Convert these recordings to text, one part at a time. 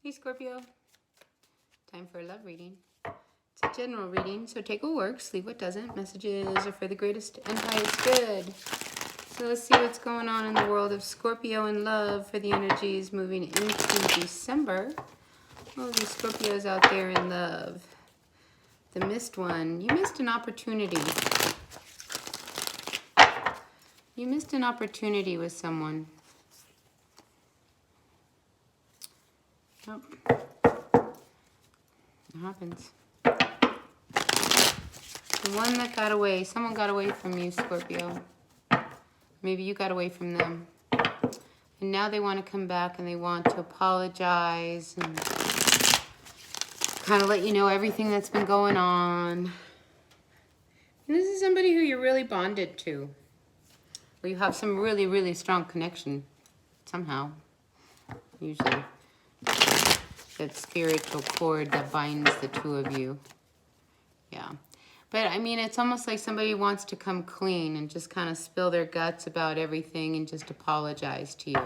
Hey Scorpio, time for a love reading. It's a general reading, so take what works, leave what doesn't. Messages are for the greatest and highest good. So let's see what's going on in the world of Scorpio and love for the energies moving into December. All of you Scorpios out there in love. The missed one. You missed an opportunity. You missed an opportunity with someone. Oh. It happens. The one that got away, someone got away from you, Scorpio. Maybe you got away from them. And now they want to come back and they want to apologize and kind of let you know everything that's been going on. And this is somebody who you're really bonded to. Or you have some really, really strong connection somehow. Usually. That spiritual cord that binds the two of you. Yeah. But I mean, it's almost like somebody wants to come clean and just kind of spill their guts about everything and just apologize to you.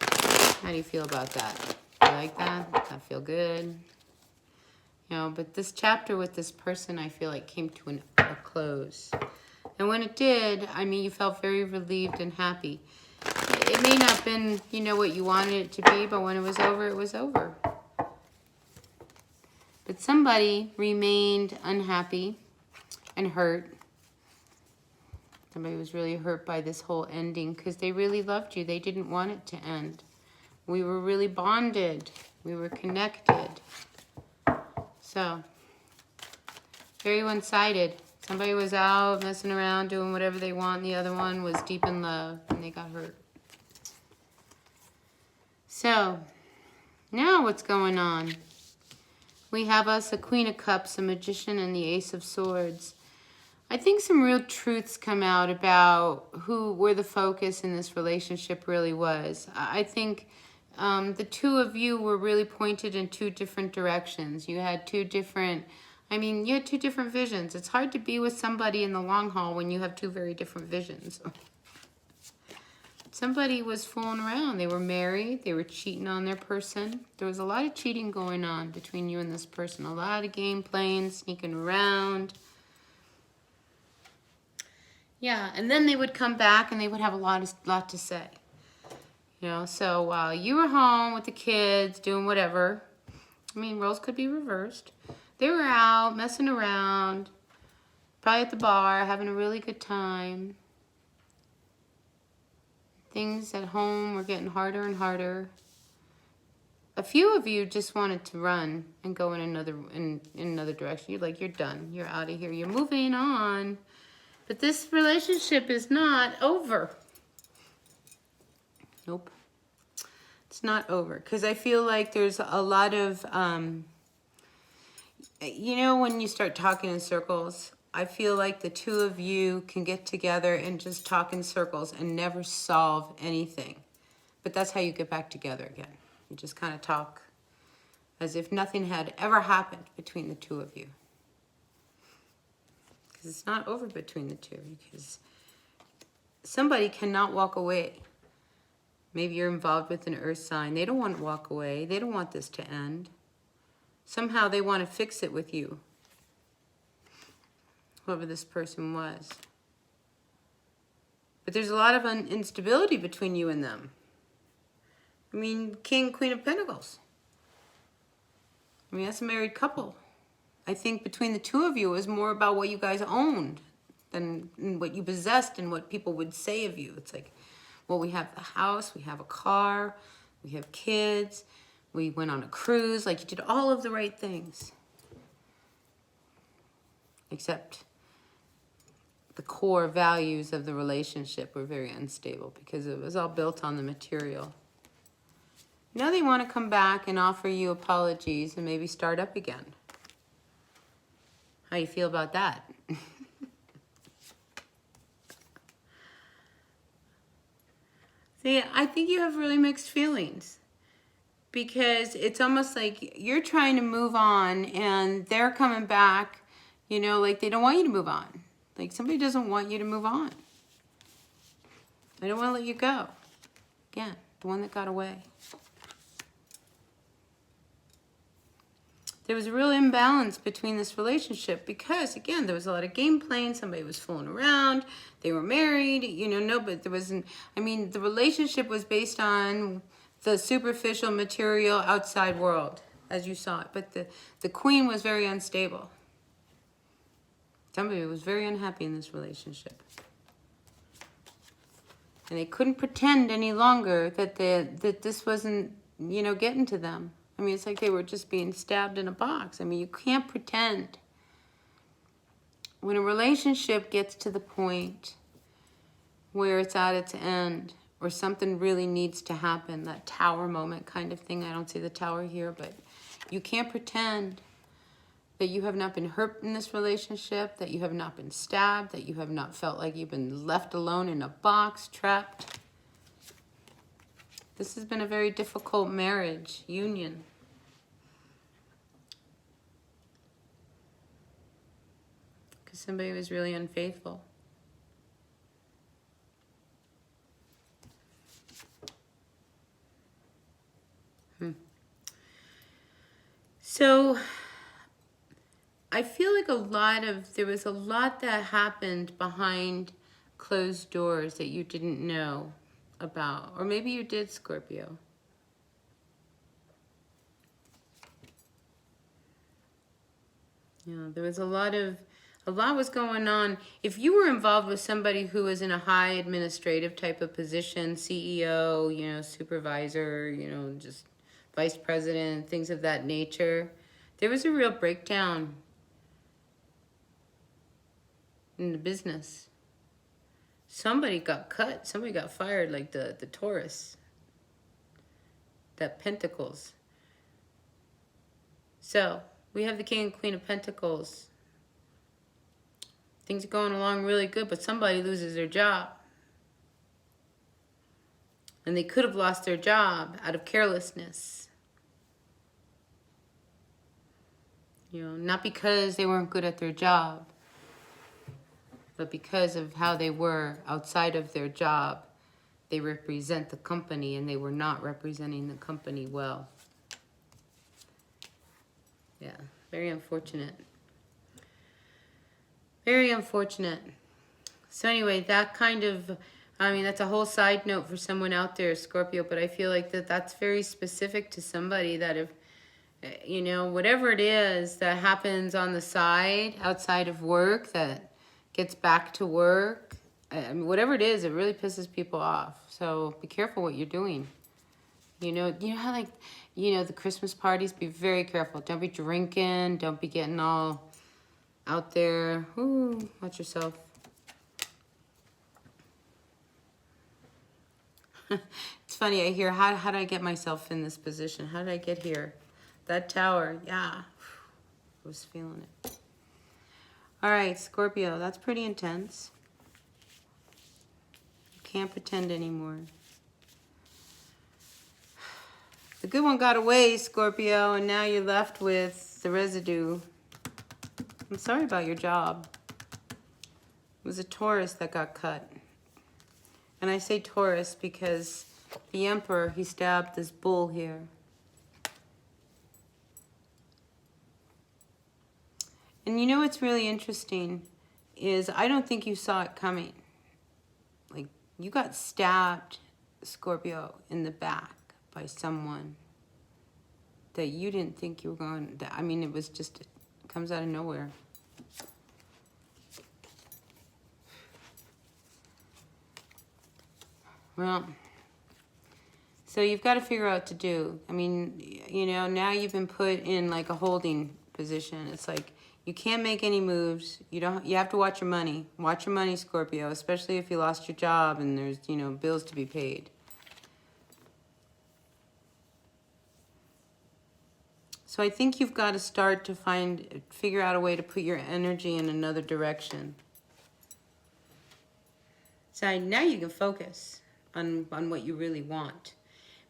How do you feel about that? You like that? Does that feel good? You know, but this chapter with this person, I feel like came to a close. And when it did, I mean, you felt very relieved and happy. It may not have been, you know, what you wanted it to be, but when it was over, it was over. But somebody remained unhappy and hurt. Somebody was really hurt by this whole ending because they really loved you. They didn't want it to end. We were really bonded. We were connected. So, very one-sided. Somebody was out messing around, doing whatever they want. And the other one was deep in love and they got hurt. So, now what's going on? We have us a Queen of Cups, a Magician, and the Ace of Swords. I think some real truths come out about where the focus in this relationship really was. I think the two of you were really pointed in two different directions. You had two different visions. It's hard to be with somebody in the long haul when you have two very different visions. Somebody was fooling around. They were married. They were cheating on their person. There was a lot of cheating going on between you and this person. A lot of game playing, sneaking around. Yeah, and then they would come back and they would have a lot to say. You know, so while you were home with the kids doing whatever, I mean, roles could be reversed. They were out messing around, probably at the bar, having a really good time. Things at home were getting harder and harder. A few of you just wanted to run and go in another direction. You're like, you're done. You're out of here. You're moving on. But this relationship is not over. Nope. It's not over. Because I feel like there's a lot of, you know, when you start talking in circles, I feel like the two of you can get together and just talk in circles and never solve anything. But that's how you get back together again. You just kind of talk as if nothing had ever happened between the two of you. Because it's not over between the two. Because somebody cannot walk away. Maybe you're involved with an earth sign. They don't want to walk away. They don't want this to end. Somehow they want to fix it with you. Whoever this person was. But there's a lot of instability between you and them. I mean, King, Queen of Pentacles. I mean, that's a married couple. I think between the two of you, it was more about what you guys owned than what you possessed and what people would say of you. It's like, well, we have the house, we have a car, we have kids, we went on a cruise. Like, you did all of the right things. Except the core values of the relationship were very unstable because it was all built on the material. Now they want to come back and offer you apologies and maybe start up again. How you feel about that? See, I think you have really mixed feelings because it's almost like you're trying to move on and they're coming back, you know, like they don't want you to move on. Like somebody doesn't want you to move on. They don't want to let you go. Again, the one that got away. there was a real imbalance between this relationship because, again, there was a lot of game playing. Somebody was fooling around. They were married. You know, no, but there wasn't, I mean, the relationship was based on the superficial material outside world, as you saw it. But the queen was very unstable. Somebody was very unhappy in this relationship. And they couldn't pretend any longer that this wasn't, you know, getting to them. I mean, it's like they were just being stabbed in a box. I mean, you can't pretend. When a relationship gets to the point where it's at its end, or something really needs to happen, that tower moment kind of thing. I don't see the tower here, but you can't pretend that you have not been hurt in this relationship, that you have not been stabbed, that you have not felt like you've been left alone in a box, trapped. This has been a very difficult marriage, union. Because somebody was really unfaithful. So I feel like there was a lot that happened behind closed doors that you didn't know about. Or maybe you did, Scorpio. Yeah, there was a lot was going on. If you were involved with somebody who was in a high administrative type of position, CEO, you know, supervisor, you know, just vice president, things of that nature, there was a real breakdown in the business. Somebody got cut. Somebody got fired, like the Taurus. That Pentacles. So, we have the King and Queen of Pentacles. Things are going along really good, but somebody loses their job. And they could have lost their job out of carelessness. You know, not because they weren't good at their job, but because of how they were outside of their job. They represent the company, and they were not representing the company well. Yeah, very unfortunate. Very unfortunate. So anyway, that kind of, I mean, that's a whole side note for someone out there, Scorpio, but I feel like that's very specific to somebody that if, you know, whatever it is that happens on the side, outside of work, that gets back to work, I mean, whatever it is, it really pisses people off. So be careful what you're doing. You know how, like, you know, the Christmas parties, be very careful. Don't be drinking. Don't be getting all out there. Ooh, watch yourself. It's funny, I hear, how did I get myself in this position? How did I get here? That tower, yeah. I was feeling it. All right, Scorpio, that's pretty intense. You can't pretend anymore. The good one got away, Scorpio, and now you're left with the residue. I'm sorry about your job. It was a Taurus that got cut. And I say Taurus because the Emperor, he stabbed this bull here. And you know what's really interesting is I don't think you saw it coming. Like, you got stabbed, Scorpio, in the back by someone that you didn't think you were going to, I mean, it was just, it comes out of nowhere. Well, so you've got to figure out what to do. I mean, you know, now you've been put in like a holding position. It's like you can't make any moves. You have to watch your money. Watch your money, Scorpio, especially if you lost your job and there's, you know, bills to be paid. So I think you've got to start to figure out a way to put your energy in another direction. So now you can focus on what you really want.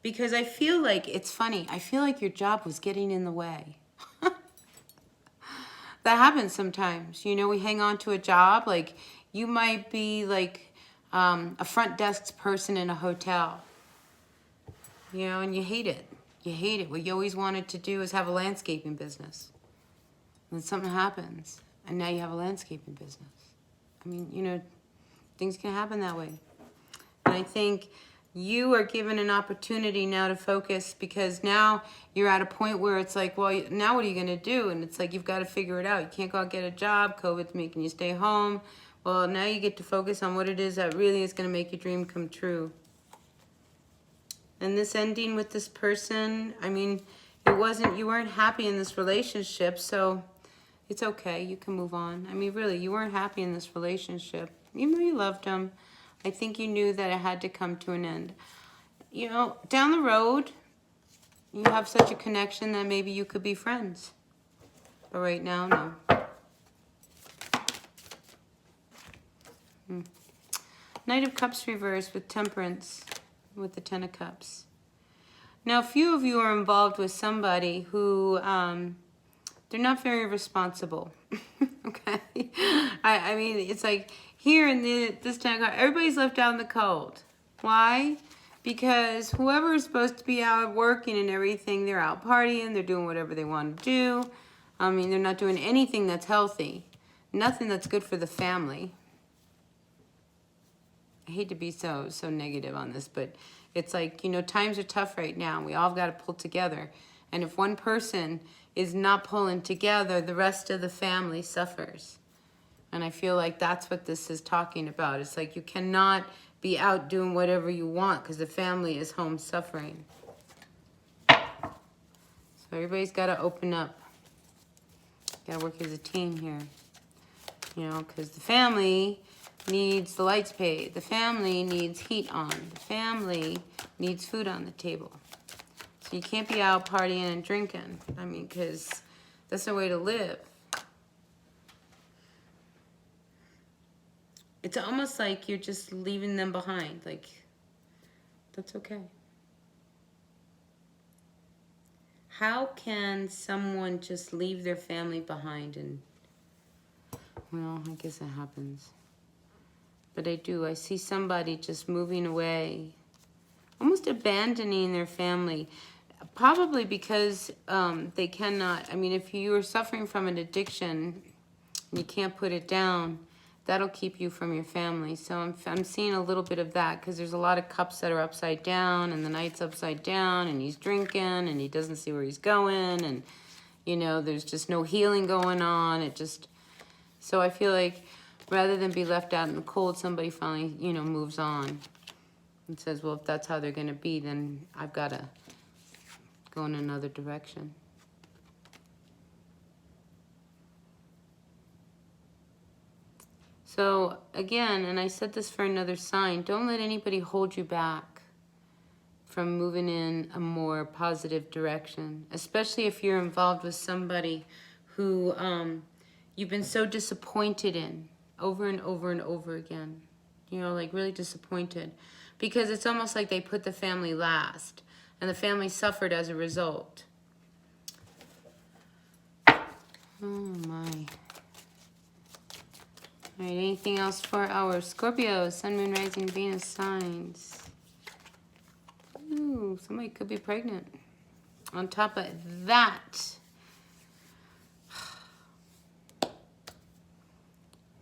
Because I feel like, it's funny, I feel like your job was getting in the way. That happens sometimes. You know, we hang on to a job. Like, you might be like a front desk person in a hotel. You know, and you hate it. You hate it. What you always wanted to do is have a landscaping business. And then something happens, and now you have a landscaping business. I mean, you know, things can happen that way. And I think you are given an opportunity now to focus, because now you're at a point where it's like, well, now what are you going to do? And it's like, you've got to figure it out. You can't go out and get a job. COVID's making you stay home. Well, now you get to focus on what it is that really is going to make your dream come true. And this ending with this person, I mean, you weren't happy in this relationship, so it's okay. You can move on. I mean, really, you weren't happy in this relationship. Even though you loved him, I think you knew that it had to come to an end. You know, down the road, you have such a connection that maybe you could be friends. But right now, no. Knight of Cups reversed with Temperance, with the Ten of Cups. Now, a few of you are involved with somebody who, they're not very responsible. Okay? I mean, it's like here in this Ten of Cups, everybody's left out in the cold. Why? Because whoever is supposed to be out working and everything, they're out partying, they're doing whatever they want to do. I mean, they're not doing anything that's healthy. Nothing that's good for the family. I hate to be so negative on this, but it's like, you know, times are tough right now. We all got to pull together. And if one person is not pulling together, the rest of the family suffers. And I feel like that's what this is talking about. It's like you cannot be out doing whatever you want because the family is home suffering. So everybody's got to open up. Got to work as a team here. You know, because the family needs the lights paid. The family needs heat on. The family needs food on the table. So you can't be out partying and drinking. I mean, because that's no way to live. It's almost like you're just leaving them behind. Like, that's okay. How can someone just leave their family behind? And, well, I guess it happens. But I do. I see somebody just moving away, almost abandoning their family, probably because they cannot. I mean, if you are suffering from an addiction and you can't put it down, that'll keep you from your family. So I'm seeing a little bit of that, because there's a lot of cups that are upside down, and the knight's upside down, and he's drinking, and he doesn't see where he's going, and, you know, there's just no healing going on. It just, so I feel like rather than be left out in the cold, somebody finally, you know, moves on and says, well, if that's how they're going to be, then I've got to go in another direction. So, again, and I said this for another sign, don't let anybody hold you back from moving in a more positive direction, especially if you're involved with somebody who you've been so disappointed in over and over and over again. You know, like really disappointed. Because it's almost like they put the family last, and the family suffered as a result. Oh, my. All right, anything else for our Scorpio, Sun, Moon, Rising, Venus signs? Ooh, somebody could be pregnant. On top of that,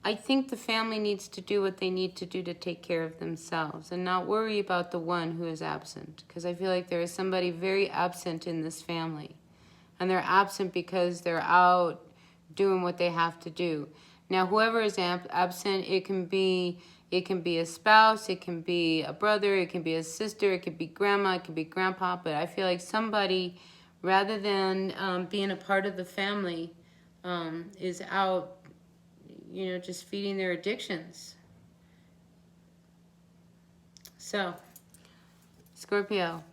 I think the family needs to do what they need to do to take care of themselves and not worry about the one who is absent. Because I feel like there is somebody very absent in this family. And they're absent because they're out doing what they have to do. Now, whoever is absent, it can be a spouse, it can be a brother, it can be a sister, it could be grandma, it could be grandpa. But I feel like somebody, rather than being a part of the family, is out, you know, just feeding their addictions. So, Scorpio,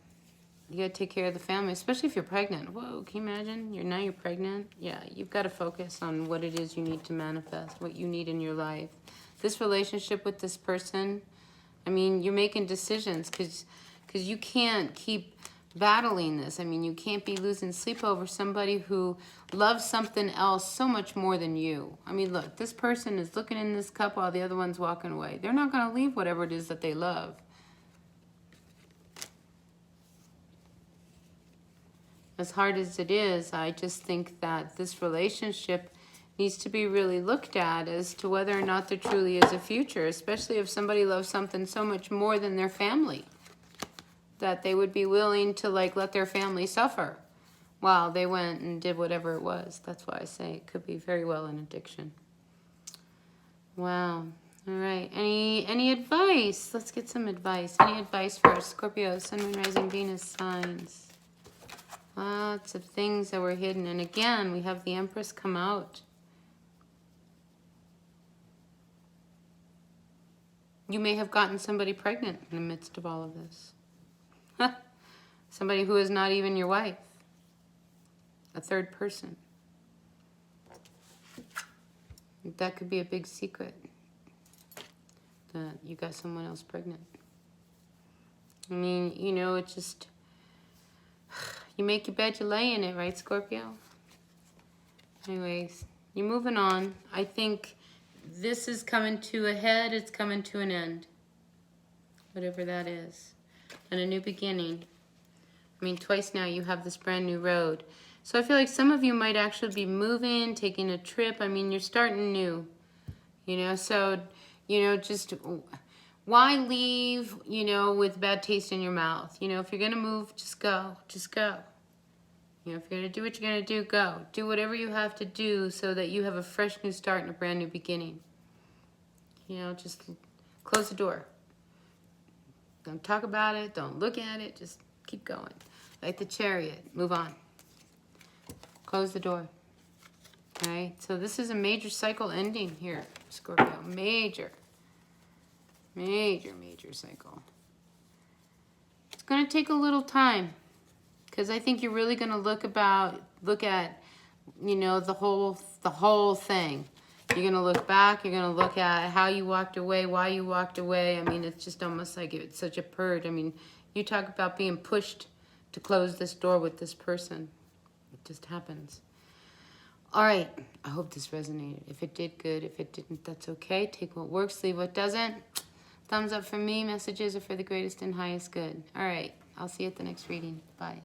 you got to take care of the family, especially if you're pregnant. Whoa, can you imagine? Now you're pregnant. Yeah, you've got to focus on what it is you need to manifest, what you need in your life. This relationship with this person, I mean, you're making decisions because you can't keep battling this. I mean, you can't be losing sleep over somebody who loves something else so much more than you. I mean, look, this person is looking in this cup while the other one's walking away. They're not going to leave whatever it is that they love. as hard as it is, I just think that this relationship needs to be really looked at as to whether or not there truly is a future, especially if somebody loves something so much more than their family, that they would be willing to like let their family suffer while they went and did whatever it was. That's why I say it could be very well an addiction. Wow. All right. Any advice? Let's get some advice. Any advice for Scorpio, Sun, Moon, Rising, Venus signs? Lots of things that were hidden. And again, we have the Empress come out. You may have gotten somebody pregnant in the midst of all of this. Somebody who is not even your wife. A third person. That could be a big secret. That you got someone else pregnant. I mean, you know, it just... You make your bed, you lay in it, right, Scorpio? Anyways, you're moving on. I think this is coming to a head. It's coming to an end. Whatever that is. And a new beginning. I mean, twice now you have this brand new road. So I feel like some of you might actually be moving, taking a trip. I mean, you're starting new. You know, so, you know, just... Why leave, you know, with bad taste in your mouth? You know, if you're going to move, just go. Just go. You know, if you're going to do what you're going to do, go. Do whatever you have to do so that you have a fresh new start and a brand new beginning. You know, just close the door. Don't talk about it. Don't look at it. Just keep going. Like the Chariot. Move on. Close the door. All right? So this is a major cycle ending here, Scorpio. Major cycle. It's going to take a little time because I think you're really going to look at, you know, the whole thing. You're going to look back. You're going to look at how you walked away, why you walked away. I mean, it's just almost like it's such a purge. I mean, you talk about being pushed to close this door with this person. It just happens. All right. I hope this resonated. If it did, good. If it didn't, that's okay. Take what works, leave what doesn't. Thumbs up for me. Messages are for the greatest and highest good. All right. I'll see you at the next reading. Bye.